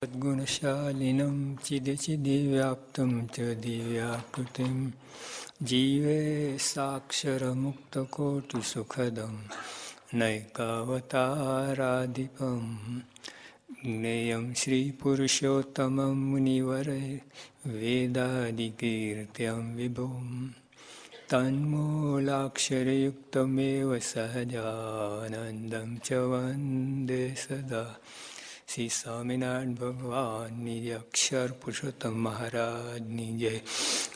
सद्गुणशालिनं चिदिव्याप्तं च दिव्याकृतिं जीवे साक्षरमुक्तकोटिसुखदं नैकावताराधिपं ज्ञेयं श्रीपुरुषोत्तमं मुनिवरैर्वेदादिकीर्त्यां विभुं तन्मूलाक्षरयुक्तमेव सहजानन्दं च वन्दे सदा। श्री स्वामीनारायण भगवान निज अक्षर पुरुषोत्तम महाराज जय,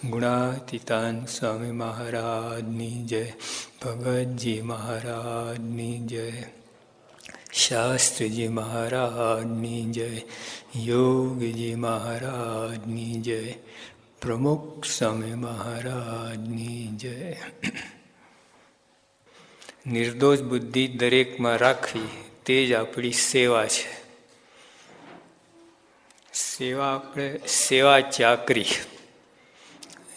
गुणातीतान स्वामी महाराज जय, भगत जी महाराज जय, शास्त्री जी महाराज जय, योग जी महाराज जय, प्रमुख स्वामी महाराज जय। निर्दोष बुद्धि दरेक में राखी तेज अपनी सेवा है। सेवा આપણે સેવા ચાકરી,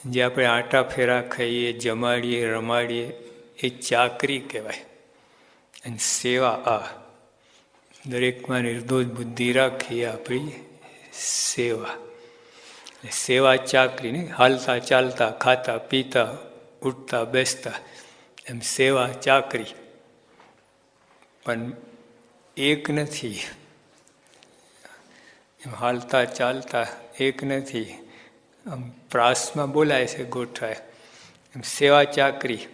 જે આપણે આટા ફેરા ખાઈએ, જમાડીએ, રમાડીએ, એ ચાકરી કહેવાય. અને સેવા આ દરેકમાં નિર્દોષ બુદ્ધિ રાખી આપણી સેવા. સેવા ચાકરી ને હાલતા ચાલતા ખાતા પીતા ઉઠતા બેસતા એમ સેવા ચાકરી. પણ એક નથી, હાલતા ચાલતા એક નથી. આમ પ્રાસમાં બોલાય છે ગોઠવાય એમ સેવા ચાકરી.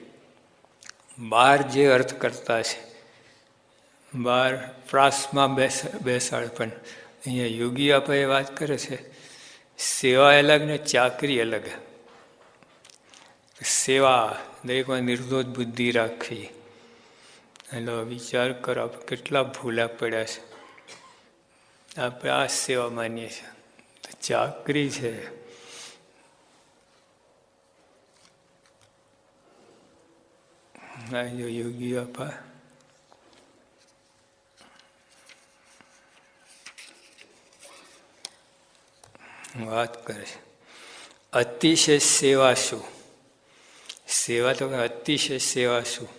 બહાર જે અર્થ કરતા છે બહાર પ્રાસમાં બેસાડે, પણ અહીંયા યોગી આપણે વાત કરે છે સેવા અલગ ને ચાકરી અલગ. સેવા દરેકમાં નિર્દોષ બુદ્ધિ રાખવી. એટલે વિચાર કરો આપણે કેટલા ભૂલા પડ્યા છે. આપણે આ સેવા માનીએ છીએ, ચાકરી છે. યોગી બાપા વાત કરે છે, અતિશય સેવા શું? સેવા તો અતિશય સેવા શું?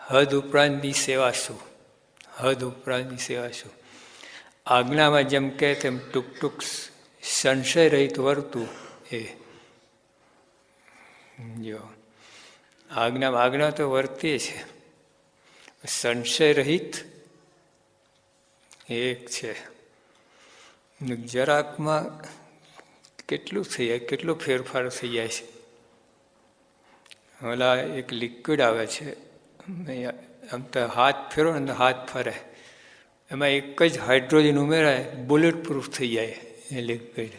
હદ ઉપરાંતની સેવા શું? હદ ઉપરાંતની સેવા શું? આજ્ઞામાં જેમ કહે તેમ ટૂંક ટૂંક સંશય રહિત વર્તું. એ જો આજ્ઞા તો વર્તીએ છે, સંશય રહિત એક છે. જરાકમાં કેટલું થઈ જાય, કેટલો ફેરફાર થઈ જાય છે. ઓલા એક લિક્વિડ આવે છે, આમ તો હાથ ફેરો ને હાથ ફરે, એમાં એક જ હાઇડ્રોજન ઉમેરાય, બુલેટ પ્રૂફ થઈ જાય એ લિક્વિડ.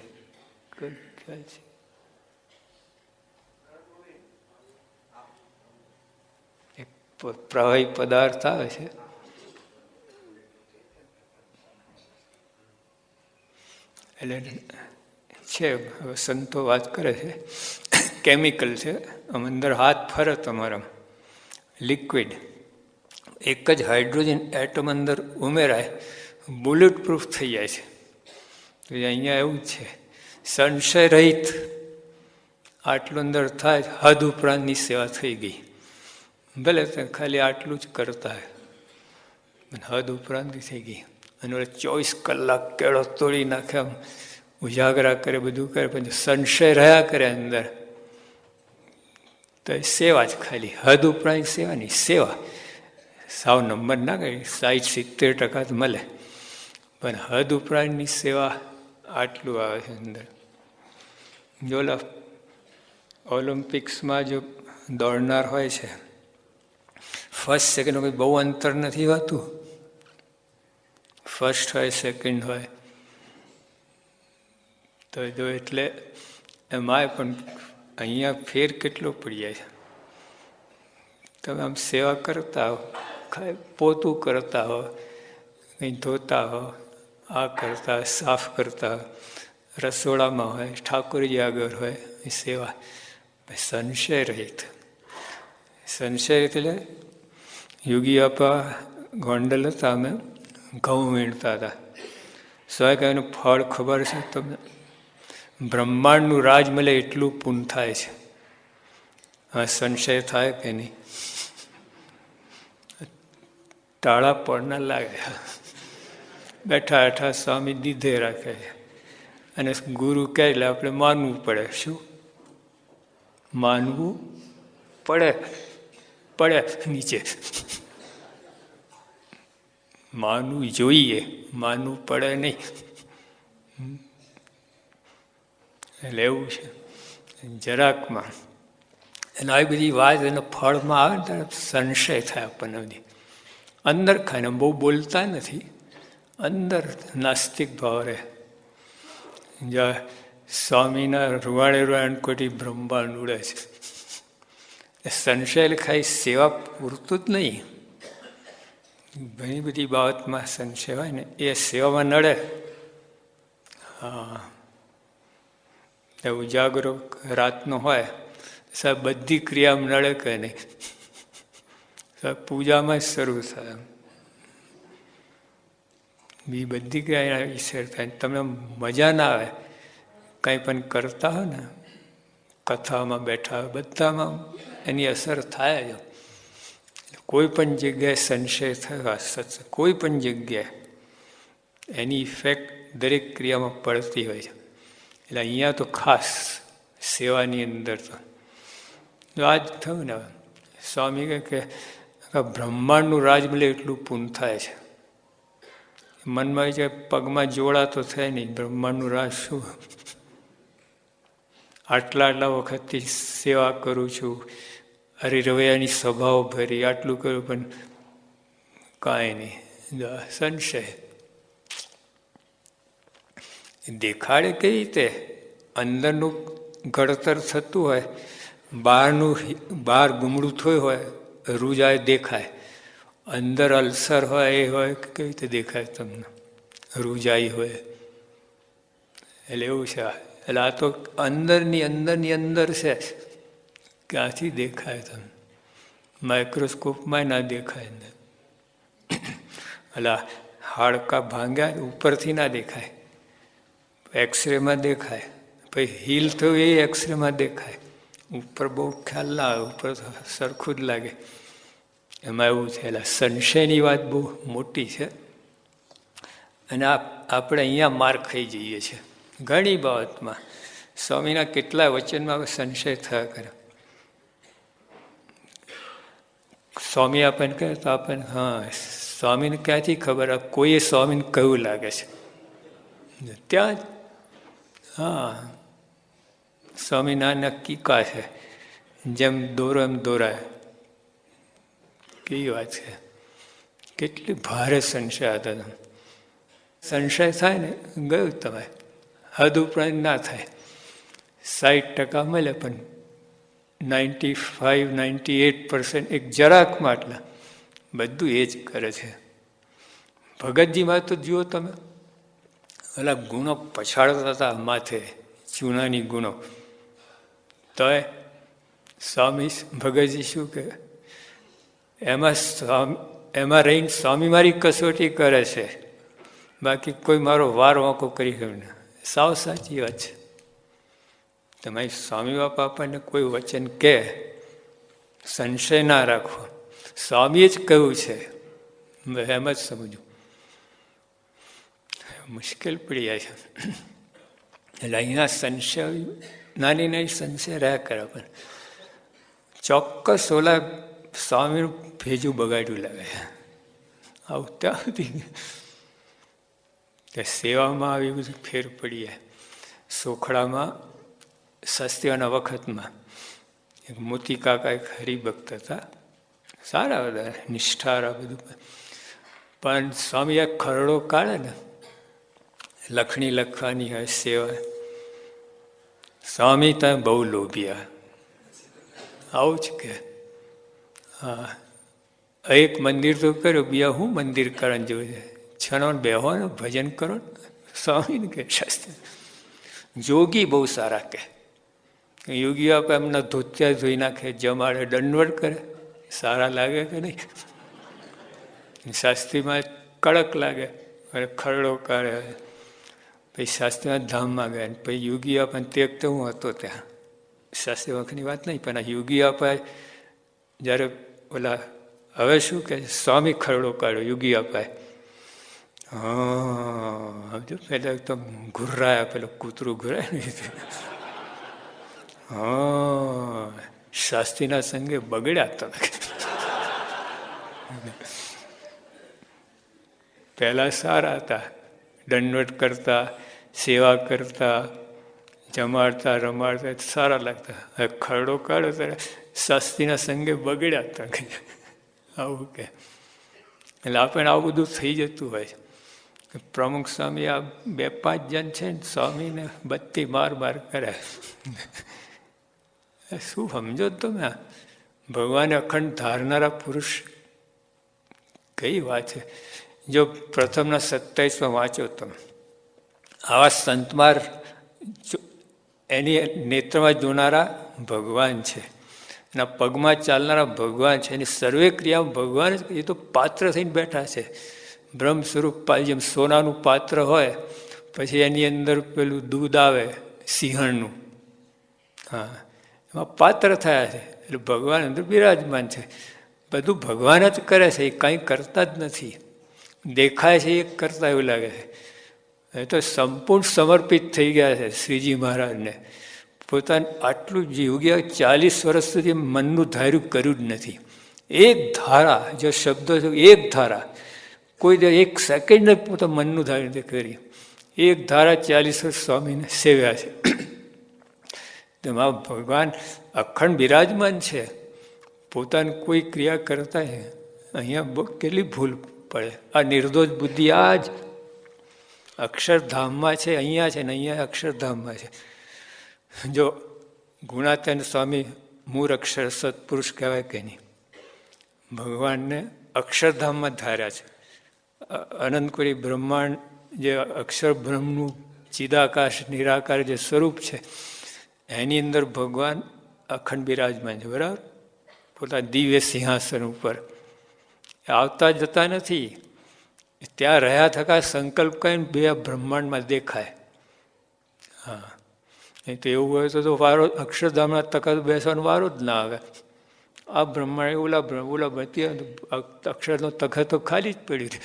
એક પ્રવાહી પદાર્થ આવે છે, એટલે છે, હવે સંતો વાત કરે છે કેમિકલ છે. આમ અંદર હાથ ફરે તમારા લિક્વિડ, એક જ હાઇડ્રોજન એટમ અંદર ઉમેરાય, બુલેટ પ્રૂફ થઈ જાય છે. તો અહીંયા એવું છે, સંશય રહિત આટલું અંદર થાય, હદ ઉપરાંતની સેવા થઈ ગઈ. ભલે ખાલી આટલું જ કરતા હોય, હદ ઉપરાંતની થઈ ગઈ. અને 24 કલાક કેળો તોડી નાખે, આમ ઉજાગરા કરે, બધું કરે, પણ સંશય રહ્યા કરે અંદર, તો એ સેવા જ ખાલી. હદ ઉપરાંત સેવા નહીં, સેવા સાવ નંબર ના કહે, 60-70% તો મળે, પણ હદ ઉપરાંતની સેવા આટલું આવે છે અંદર. જો ઓલિમ્પિક્સમાં જો દોડનાર હોય છે, ફર્સ્ટ સેકન્ડ કંઈ બહુ અંતર નથી હોતું. ફર્સ્ટ હોય, સેકન્ડ હોય, તો જો એટલે એમાંય પણ અહીંયા ફેર કેટલો પડી જાય છે. તમે આમ સેવા કરતા હો, પોતું કરતા હો, કંઈ ધોતા હો, આ કરતા સાફ કરતા, રસોડામાં હોય, ઠાકોરજી આગળ હોય, એ સેવા. સંશય રહિત. સંશય એટલે યોગી આપા ગોંડલ હતા, અમે ઘઉં વીણતા હતા. સ્વાય કે એનું ફળ ખબર છે તમને? બ્રહ્માંડનું રાજ મળે એટલું પૂન થાય છે. આ સંશય થાય કે નહીં? ટાળા પડના લાગે. બેઠા બેઠા સ્વામી દીધે રાખે છે. અને ગુરુ કહે એટલે આપણે માનવું પડે. શું માનવું પડે? પડે નીચે. માનવું જોઈએ, માનવું પડે નહીં. એટલે એવું છે જરાકમાં. અને આવી બધી વાત એનો ફળમાં આવે ને ત્યારે સંશય થાય આપણને બધી. અંદર ખાઈને બહુ બોલતા નથી, અંદર નાસ્તિક ભાવ રહે. જ્યાં સ્વામીના રૂવાડે રૂવાડે કોટી બ્રહ્માંડ ઉડે છે. સંશય ખાઈ સેવા પૂરતું જ નહીં, ઘણી બધી બાબતમાં સંશય હોય ને એ સેવામાં નડે. હા, ઉજાગરો રાતનો હોય સાહેબ, બધી ક્રિયામાં નડે કે નહીં? સાહેબ પૂજામાં જ શરૂ થાય, બી બધી ક્રિયા ઈશ્વર થાય. તમને મજા ના આવે કંઈ પણ કરતા હોય ને, કથામાં બેઠા હોય, બધામાં એની અસર થાય જ. કોઈ પણ જગ્યાએ સંશય થયો સત્સંગ, કોઈ પણ જગ્યાએ એની ઇફેક્ટ દરેક ક્રિયામાં પડતી હોય છે. એટલે અહીંયા તો ખાસ સેવાની અંદર તો આ જ થયું ને. સ્વામી કહે કે બ્રહ્માંડનું રાજ મળે એટલું પૂર્ણ થાય છે. મનમાં છે પગમાં જોડા તો થાય નહીં, બ્રહ્માંડનું રાજ શું? આટલા વખતથી સેવા કરું છું, હરિરવૈયાની સભાઓ ભરી, આટલું કર્યું પણ કાંઈ નહીં. સંશય દેખાડે કઈ રીતે? અંદરનું ઘડતર થતું હોય, બહાર ગુમડું થયું હોય, રૂજાય દેખાય. અંદર અલ્સર હોય એ હોય કે કઈ રીતે દેખાય તમને? રૂજાઈ હોય એટલે એવું છે. એટલે આ તો અંદરની અંદર છે, ક્યાંથી દેખાય તમને? માઇક્રોસ્કોપમાં ના દેખાય. એટલે હાડકાં ભાંગ્યા ઉપરથી ના દેખાય, એક્સરેમાં દેખાય. પછી હીલ થયું એ એક્સરેમાં દેખાય. ઉપર બહુ ખ્યાલ ના આવે, ઉપર સરખું જ લાગે. એમાં એવું છે. એટલે સંશયની વાત બહુ મોટી છે. અને આપણે અહીંયા માર ખાઈ જઈએ છીએ ઘણી બાબતમાં. સ્વામીના કેટલા વચનમાં સંશય થયા કરે. સ્વામી આપણને કહે તો આપણને હા, સ્વામીને ક્યાંથી ખબર? કોઈએ સ્વામીને કહ્યું લાગે છે ત્યાં જ. હા, સ્વામી નાના કીકા છે, જેમ દોરો એમ દોરાય. કેવી વાત છે! કેટલી ભારે સંશય હતા. સંશય થાય ને ગયું તમે. હદ ઉપરાંત ના થાય. 60% મળે પણ 95-98% એક જરાકમાં આટલા બધું એ જ કરે છે. ભગતજીમાં તો જુઓ તમે, ઓલા ગુણો પછાડતા હતા માથે, ચૂનાની ગુણો. તો સ્વામી ભગતજી શું કહે? એમાં રહીને સ્વામી મારી કસોટી કરે છે, બાકી કોઈ મારો વાર વાંકો કરી ગયો ને. સાવ સાચી વાત છે. તમારી સ્વામી બાપા આપણને કોઈ વચન કહે, સંશય ના રાખવો. સ્વામીએ જ કહ્યું છે, એમ જ સમજવું. મુશ્કેલ પડી જાય છે. એટલે અહીંયા સંશય નાની નાની સંશય રહ્યા કરે, પણ ચોક્કસ ઓલા સ્વામીનું ભેજું બગાડ્યું લાગે છે. આવું ત્યાં સુધી સેવામાં આવી બધું ફેર પડી જાય. સોખડામાં શાસ્ત્રીઓના વખતમાં એક મોતી કાકા એક હરિભક્ત હતા, સારા બધા નિષ્ઠારા બધું. પણ સ્વામી એક ખરડો કાઢે ને, લખણી લખવાની હોય સેવા, સ્વામી ત્યાં બહુ લોભિયા. આવું જ કે હા, એક મંદિર તો કર્યું, બીજા હું મંદિર કરવાનું જેવું છે? છનો બેહો ને ભજન કરો. સ્વામીને કે શાસ્ત્ર જોગી બહુ સારા કે યોગીઓ આપણે એમના ધોતિયા ધોઈ નાખે, જમાડે, દંડવટ કરે, સારા લાગે કે નહીં? શાસ્ત્રીમાં કડક લાગે, ખરડો કાઢે. પછી શાસ્ત્રીમાં ધામમાં ગયા, પછી યોગી આપણને તે વખતે હું હતો ત્યાં, શાસ્ત્રી વખતની વાત નહીં, પણ આ યોગી અપાય જ્યારે ઓલા હવે શું કે સ્વામી ખરડો કાઢ્યો, યોગી અપાય. હા સમજો, પેલા તો ઘુર્રાયા, પેલો કૂતરું ઘુરાય ને. હા શાસ્ત્રીના સંગે બગડ્યા તમે. પહેલા સારા હતા, દંડવટ કરતા, સેવા કરતા, જમાડતા રમાડતા, સારા લાગતા. હવે ખરડો કાઢો ત્યારે શાસ્ત્રીના સંગે બગડ્યા હતા. આવું કે એટલે આપણને આવું બધું થઈ જતું હોય છે. પ્રમુખ સ્વામી આ 2-5 જણ છે ને સ્વામીને બત્તી માર કરે. શું સમજો તમે? ભગવાને અખંડ ધારનારા પુરુષ કઈ વાત છે. જો પ્રથમના 27માં વાંચો તમે, આવા સંતમાર એની નેત્રમાં જોનારા ભગવાન છે, એના પગમાં ચાલનારા ભગવાન છે, એની સર્વે ક્રિયા ભગવાન જ. એ તો પાત્ર થઈને બેઠા છે, બ્રહ્મ સ્વરૂપ. જેમ સોનાનું પાત્ર હોય, પછી એની અંદર પેલું દૂધ આવે સિંહણનું, હા એમાં પાત્ર થયા છે, એટલે ભગવાન અંદર બિરાજમાન છે. બધું ભગવાન જ કરે છે, એ કંઈ કરતા જ નથી. દેખાય છે એ કરતા એવું લાગે છે. એ તો સંપૂર્ણ સમર્પિત થઈ ગયા છે શ્રીજી મહારાજને. પોતાને આટલું જીવ્યા 40 વર્ષ સુધી મનનું ધાર્યું કર્યું જ નથી. એક ધારા, જો શબ્દો છે એક ધારા, કોઈ એક સેકન્ડ પોતા મનનું ધાર્યું નથી કરી. એક ધારા 40 વર્ષ સ્વામીને સેવ્યા છે. તેમાં ભગવાન અખંડ બિરાજમાન છે. પોતાની કોઈ ક્રિયા કરતા છે, અહીંયા કેટલી ભૂલ પડે. આ નિર્દોષ બુદ્ધિ આ જ અક્ષરધામમાં છે, અહીંયા છે ને અહીંયા અક્ષરધામમાં છે. જો ગુણાતીત સ્વામી મૂળ અક્ષર સત્પુરુષ કહેવાય કે નહીં? ભગવાનને અક્ષરધામમાં ધાર્યા છે. અનંતકોટી બ્રહ્માંડ જે અક્ષર બ્રહ્મનું ચિદાકાશ નિરાકાર જે સ્વરૂપ છે, એની અંદર ભગવાન અખંડ બિરાજમાન છે. બરાબર? પોતાના દિવ્ય સિંહાસન ઉપર આવતા જતા નથી. ત્યાં રહ્યા થકા સંકલ્પ કરીને બે બ્રહ્માંડમાં દેખાય. હા, એ તો એવું હોય તો વારો અક્ષરધામના તખત બેસવાનો વારો જ ના આવે. આ બ્રહ્માંડ ઓલા અક્ષરનો તખત તો ખાલી જ પડ્યું છે.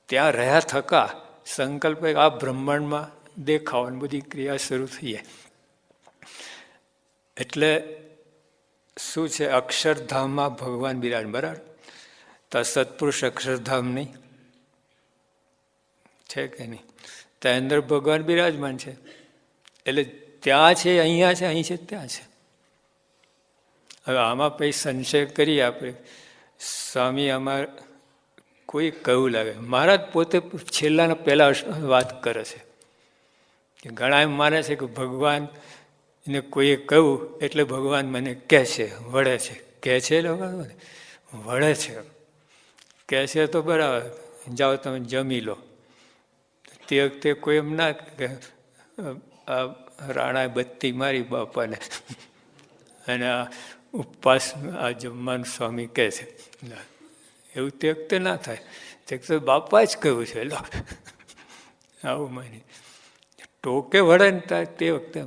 ત્યાં રહ્યા થકા સંકલ્પ આ બ્રહ્માંડમાં દેખાવાની બધી ક્રિયા શરૂ થઈ જાય. એટલે શું છે? અક્ષરધામમાં ભગવાન બિરાજ. બરાબર? તો સત્પુરુષ અક્ષરધામ નહીં છે કે નહીં? ત્યાં અંદર ભગવાન બિરાજમાન છે. એટલે ત્યાં છે, અહીંયા છે, અહીં છે, ત્યાં છે. હવે આમાં પછી સંશય કરીએ આપણે. સ્વામી અમારે કોઈ કહેવું લાગે, મહારાજ પોતે છેલ્લાના પહેલા વાત કરે છે કે ઘણા એમ માને છે કે ભગવાન ને કોઈએ કહ્યું એટલે ભગવાન મને કહે છે, વળે છે. કહે છે લોકો વળે છે. કહે છે તો બરાબર, જાઓ તમે જમી લો. તે વખતે કોઈ એમ ના કે આ રાણાએ બત્તી મારી બાપાને અને આ ઉપવાસ આ જમવાનું સ્વામી કહે છે. એવું તે વખતે ના થાય. તે વખતે બાપા જ કહ્યું છે. લો આવું માની ટોકે વળે ને તે વખતે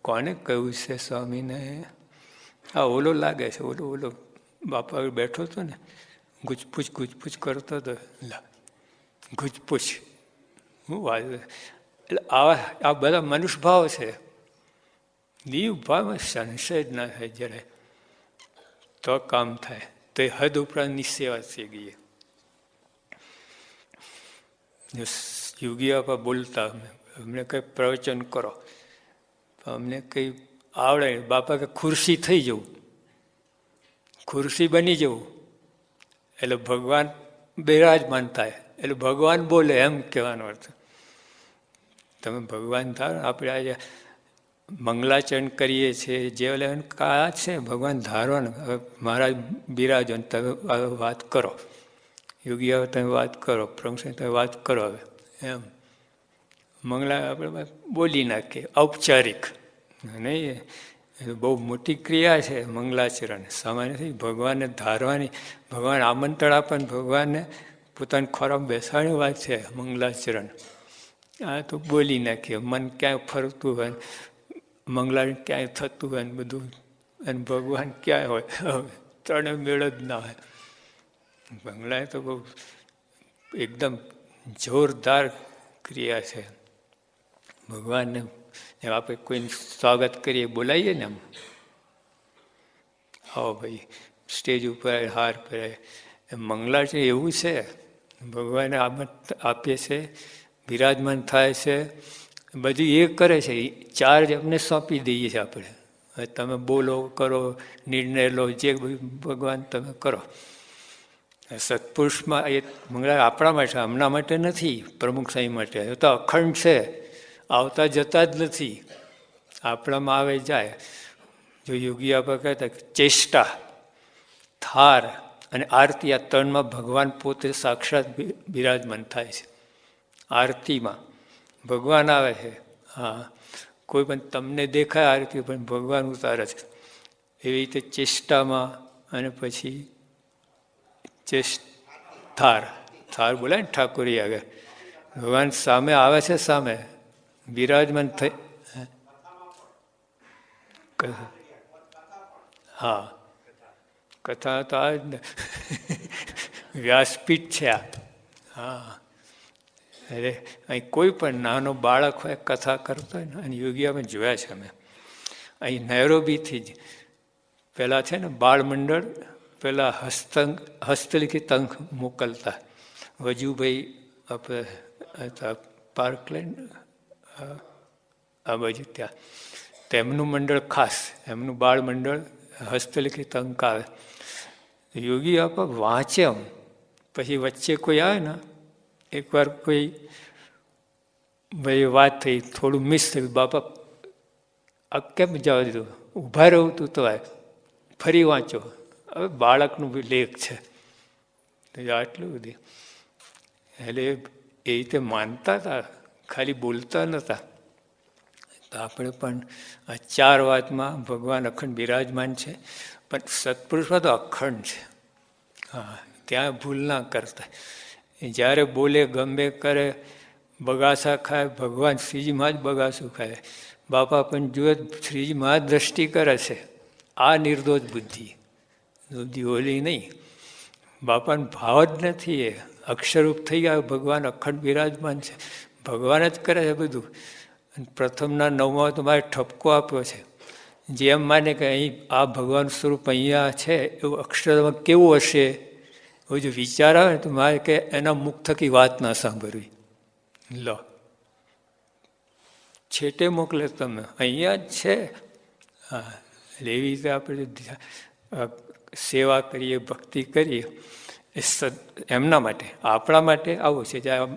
કોને કહ્યું છે સ્વામીને? આ ઓલો લાગે છે, ઓલો બાપા બેઠો હતો ને, ગુજપૂછ કરતો હતો. ગુજપૂછ હું વાત. એટલે આ બધા મનુષ્ય ભાવ છે. દીવ ભાવમાં સંશય જ ના થાય જ્યારે તો કામ થાય. તો એ હદ ઉપરાંતની સેવા થઈ ગઈ. યોગી બાપા બોલતા, અમને કંઈ પ્રવચન કરો, અમને કંઈ આવડે. બાપા કે ખુરશી થઈ જવું, ખુરશી બની જવું એટલે ભગવાન બિરાજમાન થાય. એટલે ભગવાન બોલે એમ કહેવાનો અર્થ. તમે ભગવાન ધારો. આપણે આજે મંગલાચરણ કરીએ છીએ, જે કા છે ભગવાન ધારવાનું. હવે મહારાજ બિરાજો ને તમે વાત કરો, યોગી હવે તમે વાત કરો, પ્રમુખ તમે વાત કરો. હવે એમ મંગલા આપણે બોલી નાખીએ ઔપચારિક નહીં. બહુ મોટી ક્રિયા છે મંગલાચરણ. સામાન્ય નથી. ભગવાનને ધારવાની, ભગવાન આમંત્રણ આપે, ભગવાનને પોતાની ખોરામાં બેસાડવાની વાત છે મંગલાચરણ. આ તો બોલી નાખીએ. મન ક્યાંય ફરતું હોય, મંગલાચરણ ક્યાંય થતું હોય ને બધું, અને ભગવાન ક્યાંય હોય. ત્રણે મેળ જ ના હોય. બંગલાએ તો બહુ એકદમ જોરદાર ક્રિયા છે. ભગવાનને આપણે કોઈને સ્વાગત કરીએ, બોલાવીએ ને, આમ આવો ભાઈ, સ્ટેજ ઉપર હાર પહેરાય. મંગલા છે એવું છે, ભગવાને આમંત્રણ આપે છે, બિરાજમાન થાય છે, બધું એ કરે છે. ચાર્જ એમને સોંપી દઈએ છીએ આપણે. તમે બોલો, કરો, નિર્ણય લો, જે ભગવાન તમે કરો. સત્પુરુષમાં એ મંગળા આપણા માટે, હમણાં માટે નથી, પ્રમુખ સાંઈ માટે. એ તો અખંડ છે, આવતા જતા જ નથી, આપણામાં આવે જાય. જો યોગી આપણા કહેતા ચેષ્ટા, થાર અને આરતી, આ ત્રણમાં ભગવાન પોતે સાક્ષાત બિરાજમાન થાય છે. આરતીમાં ભગવાન આવે છે. હા, કોઈ પણ તમને દેખાય આરતી, પણ ભગવાન ઉતારે છે. એવી રીતે ચેષ્ટામાં, અને પછી થાર, થાર બોલાય ને ઠાકોરી આગળ, ભગવાન સામે આવે છે, સામે બિરાજમાન થઈ. હા, કથા તો આ જ ને, વ્યાસપીઠ છે આ. હા, અરે અહીં કોઈ પણ નાનો બાળક હોય કથા કરતો હોય ને, અને યોગી અમે જોયા છે અમે અહીં નૈરોબીથી જ. પહેલાં છે ને બાળમંડળ, પેલા હસ્તલિખિત અંક મોકલતા. વજુભાઈ આપણે પાર્કલેન્ડ આ બાજુ ત્યાં, તેમનું મંડળ ખાસ, એમનું બાળ મંડળ હસ્તલિખિત અંક આવે. યોગી આપ વાંચે એમ. પછી વચ્ચે કોઈ આવે ને, એકવાર કોઈ ભાઈ વાત થઈ, થોડું મિસ થયું, બાપા આ કેમ જવા દીધું, ઊભા રહું તું તો આ ફરી વાંચો. હવે બાળકનું બી લેખ છે, આટલું બધી. એટલે એ રીતે માનતા હતા, ખાલી બોલતા નહોતા. તો આપણે પણ આ ચાર વાતમાં ભગવાન અખંડ બિરાજમાન છે, પણ સત્પુરુષમાં તો અખંડ છે. હા, ત્યાં ભૂલ ના કરતા. જ્યારે બોલે, ગમે કરે, બગાસા ખાય, ભગવાન શ્રીજીમાં જ બગાસું ખાય. બાપા પણ જુએ શ્રીજીમાં જ દ્રષ્ટિ કરે છે. આ નિર્દોષ બુદ્ધિ, ઓલી નહીં. બાપાનો ભાવ જ નથી. એ અક્ષરરૂપ થઈ ગયા, ભગવાન અખંડ બિરાજમાન છે, ભગવાન જ કરે છે બધું. પ્રથમના 9માં તો મારે ઠપકો આપ્યો છે. જેમ માને કે અહીં આ ભગવાન સ્વરૂપ અહીંયા છે, એવું અક્ષરમાં કેવું હશે, એવું જો વિચાર આવે ને તો મારે કે એના મુખ થકી વાત ના સાંભળવી. લો, છેટે મોકલે તમે, અહીંયા જ છે. હા, એટલે એવી રીતે આપણે સેવા કરીએ, ભક્તિ કરીએ, એ એમના માટે. આપણા માટે આવું છે, જ્યાં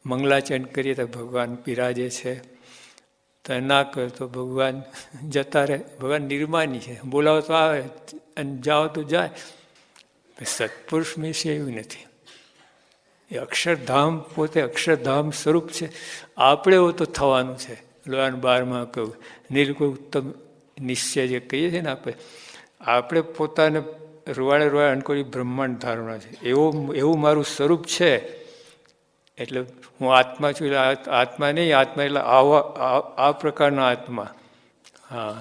મંગલાચરણ કરીએ તો ભગવાન બિરાજે છે, તો ના કરે તો ભગવાન જતા રહે. ભગવાન નિર્માની છે, બોલાવો તો આવે અને જાઓ તો જાય. સત્પુરુષ મેં છે એવું નથી. એ અક્ષરધામ પોતે અક્ષરધામ સ્વરૂપ છે. આપણે એવું તો થવાનું છે. લોહાન 12માં કહ્યું, નિર્ગુણ ઉત્તમ નિશ્ચય જે કહીએ છીએ ને આપણે પોતાને રૂવાડે રૂવાડે અનકોરી બ્રહ્માંડ ધારણા છે. એવું મારું સ્વરૂપ છે, એટલે હું આત્મા છું. એટલે આત્મા નહીં, આત્મા એટલે આ પ્રકારનો આત્મા. હા,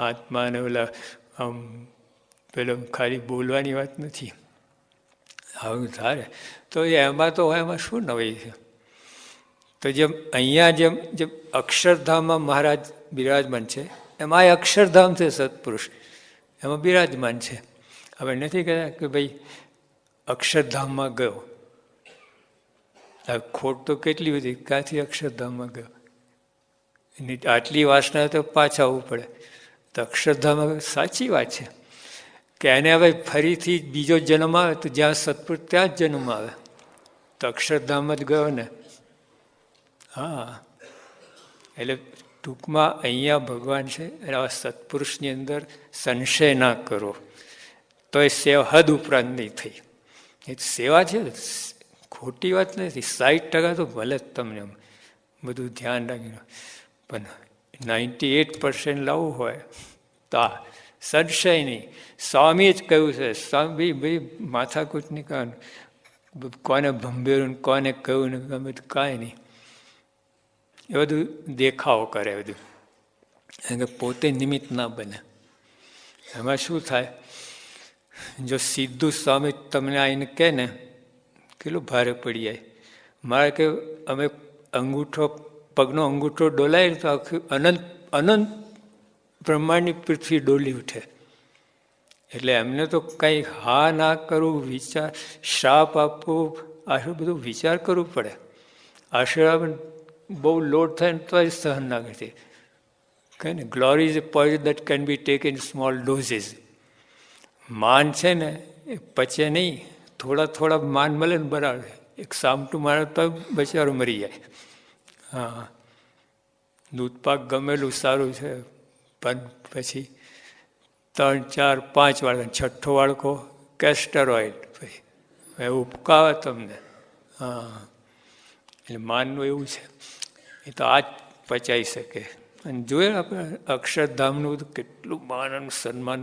આત્માને ઓલા આમ પેલો ખાલી બોલવાની વાત નથી. આવું ધારે તો એમાં તો એમાં શું નવાઈ છે. તો જેમ અહીંયા જેમ અક્ષરધામમાં મહારાજ બિરાજમાન છે, એમાં આ અક્ષરધામ છે સત્પુરુષ, એમાં બિરાજમાન છે. હવે નથી કહેતા કે ભાઈ અક્ષરધામમાં ગયો. ખોટ તો કેટલી બધી, ક્યાંથી અક્ષરધામમાં ગયો, એની આટલી વાસના તો પાછા આવવું પડે. તો અક્ષરધામમાં સાચી વાત છે કે એને હવે ફરીથી બીજો જન્મ આવે તો જ્યાં સત્પુરુષ ત્યાં જ જન્મ આવે. તો અક્ષરધામ જ ગયો ને. હા, એટલે ટૂંકમાં અહીંયા ભગવાન છે. એટલે આ સત્પુરુષની અંદર સંશય ના કરો તો એ સેવા હદ ઉપરાંત નહીં થઈ. એ સેવા છે, ખોટી વાત નથી. 60% તો ભલે જ તમને બધું ધ્યાન રાખીને, પણ 98% લાવવું હોય તો આ સંશય નહીં. સ્વામીએ જ કહ્યું છે, સ્વામી ભાઈ માથાકૂટ નહીં કરવાનું, કોને ભંભેરું કોને કહ્યું ને ગમે તો કાંઈ નહીં. એ બધું દેખાવો કરે બધું, કારણ કે પોતે નિમિત્ત ના બને. એમાં શું થાય, જો સીધું સ્વામી તમને આવીને કહે ને, કેટલું ભારે પડી જાય. મારે કે અમે અંગૂઠો પગનો અંગૂઠો ડોલાય તો આખી અનંત અનંત બ્રહ્માંડની પૃથ્વી ડોલી ઉઠે. એટલે એમને તો કંઈ હા ના કરવું, વિચાર શ્રાપ આપવો, આટલું બધું વિચાર કરવું પડે. આશીર્વાદ બહુ લોડ થાય ને તો જ સહન ના કરતી. કહે ને glory is a poison that can be take in small doses. માન છે ને એ પચે નહીં, થોડા થોડા માન મળે ને બરાબર. એક સામટું મારે તો બચારો મરી જાય. હા, દૂધપાક ગમેલું સારું છે, પણ પછી 3, 4, 5 વાળકો, છઠ્ઠો વાળકો કેસ્ટર ઓઇલ, પછી એ ઉપકાવે તમને. હા, એટલે માનનું એવું છે, એ તો આ જ પચાવી શકે. અને જોઈએ આપણે અક્ષરધામનું બધું કેટલું માન અને સન્માન,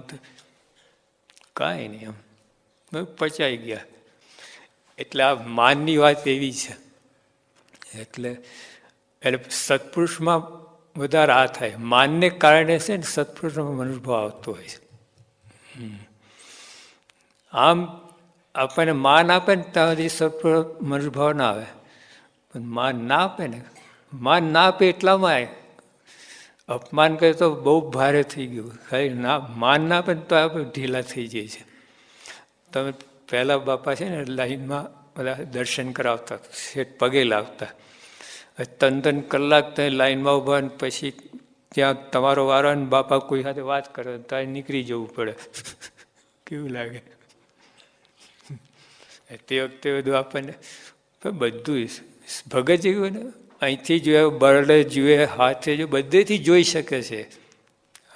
કાંઈ નહીં, એમ પચાઈ ગયા. એટલે આ માનની વાત એવી છે. એટલે સત્પુરુષમાં વધારે આ થાય. માનને કારણે છે ને સત્પુરુષનો મનુભાવ આવતો હોય છે. આમ આપણને માન આપે ને ત્યાં સુધી સત્પુરુષ મનુભાવ ના આવે. પણ માન ના આપે ને, માન ના આપે એટલામાં અપમાન કરે તો બહુ ભારે થઈ ગયું. ખાલી ના માન ના આપે ને તો આપણે ઢીલા થઈ જાય છે. તમે પહેલાં બાપા છે ને લાઈનમાં બધા દર્શન કરાવતા, શેઠ પગે લાવતા. 3 કલાક ત્યાં લાઈનમાં ઉભા ને પછી ત્યાં તમારો વારો ને બાપા કોઈ સાથે વાત કરે ત્યારે નીકળી જવું પડે. કેવું લાગે? તે વખતે બધું આપણને બધું ભગત જેવું ને અહીંથી જોઈએ, બરડે જુએ, હાથે જો બધેથી જોઈ શકે છે.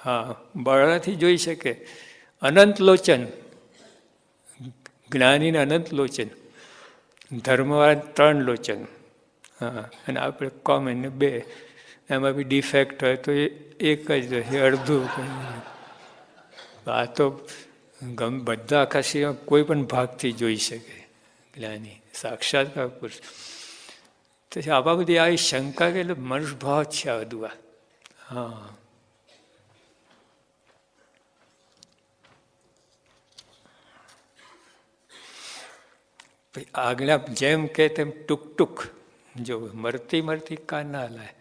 હા, બરડાથી જોઈ શકે. અનંત લોચન, જ્ઞાનીને અનંત લોચન, ધર્મવાળા 3 લોચન. હા, અને આપણે કોમન 2, એમાં બી ડિફેક્ટ હોય તો એક જ રહે, અડધું. આ તો બધા આખા શરીરમાં કોઈ પણ ભાગથી જોઈ શકે જ્ઞાની, સાક્ષાત્કાર પુરુષ. તો આવા બધી આવી શંકા કે એટલે મનુષ્ય ભાવ છે આ બધું. હા, આજ્ઞા જેમ કે તેમ ટૂંક ટૂંક જો મરતી મરતી કાન ના લાય,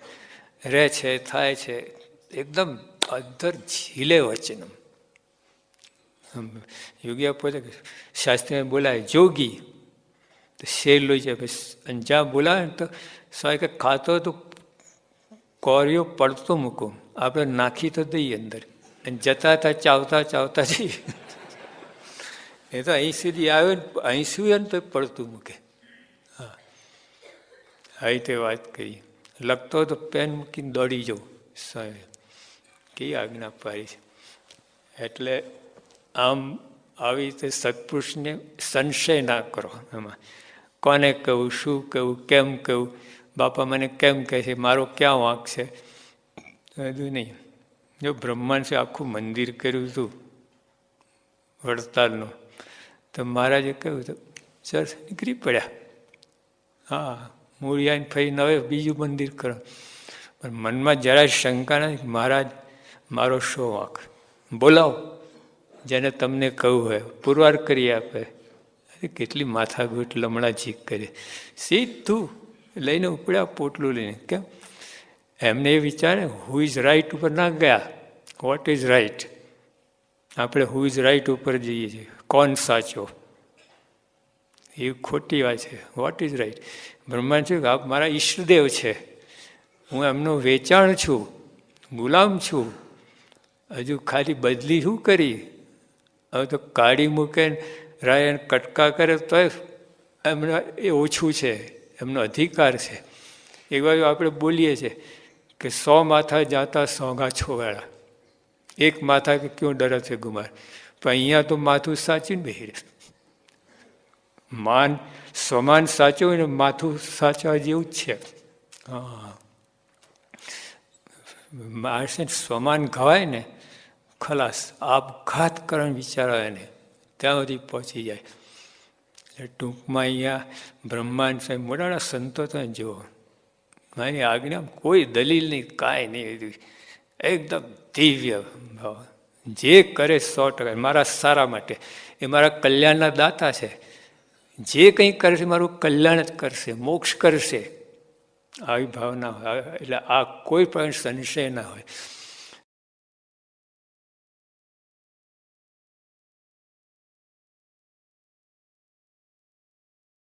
રહે છે, થાય છે, એકદમ અધર ઝીલે વચનમ. યોગી પોતે શાસ્ત્રી બોલાય જોગી તો શેર લોહી જાય. અને જ્યાં બોલાવે ને તો સ્વાય કે ખાતો તો કોરિયો પડતો મૂકો, આપણે નાખી તો દઈએ અંદર, અને જતા હતા ચાવતા ચાવતા જઈએ. એ તો અહીં સુધી આવ્યો ને, અહીં સુધી ને તો પડતું મૂકે. હા, આવી તે વાત કરી. લખતો તો પેન મૂકીને દોડી જવું. કેવી આજ્ઞા પાડી છે. એટલે આમ આવી રીતે સત્પુરુષને સંશય ના કરો. એમાં કોને કહું, શું કહું, કેમ કહું, બાપા મને કેમ કહે છે, મારો ક્યાં વાંક છે, બધું નહીં. જો બ્રહ્માંડ છે આખું મંદિર કર્યું હતું વડતાલનું, તો મહારાજે કહ્યું તો સર નીકળી પડ્યા. હા, મૂળિયાને ફરીને હવે બીજું મંદિર કરો. પણ મનમાં જરાય શંકા નથી, મહારાજ મારો શો વાંક, બોલાવો જેને તમને કહું હોય, પુરવાર કરી આપે. કેટલી માથાકૂટ લમણાજી કરી, સીધું લઈને ઉપડ્યા પોટલું લઈને. કેમ? એમને એ વિચારે હુ ઇઝ રાઈટ ઉપર ના ગયા, વોટ ઇઝ રાઈટ. આપણે હુ ઇઝ રાઈટ ઉપર જઈએ છીએ, કોણ સાચો, એ ખોટી વાત છે. What is right. બ્રહ્માંડ છે આપ મારા ઈષ્ટદેવ છે, હું એમનું વેચાણ છું, ગુલામ છું. હજુ ખાલી બદલી શું કરી? હવે તો કાઢી મૂકે રાય કટકા કરે તો એમને એ ઓછું છે, એમનો અધિકાર છે. એક બાજુ આપણે બોલીએ છીએ કે 100 માથા જાતા 100 ગા છોવાળા, એક માથા કે ક્यों ડરે છે ગુમાર. પણ અહીંયા તો માથું સાચીને બેહી રહે. માન સ્વમાન સાચું હોય ને માથું સાચવા જેવું જ છે. હા, માણસે સ્વમાન ઘવાય ને ખલાસ, આપઘાત કરવાનો વિચાર આવે ને ત્યાં સુધી પહોંચી જાય. એટલે ટૂંકમાં અહીંયા બ્રહ્માંડ સાહેબ મોટા સંતો તમે જુઓ, મારી આજ્ઞા કોઈ દલીલ નહીં, કાંઈ નહીં, એકદમ દિવ્ય ભાવ. જે કરે 100% મારા સારા માટે, એ મારા કલ્યાણના દાતા છે. જે કંઈ કરશે મારું કલ્યાણ જ કરશે, મોક્ષ કરશે, આવી ભાવના હોય. એટલે આ કોઈ પણ સંશય ના હોય.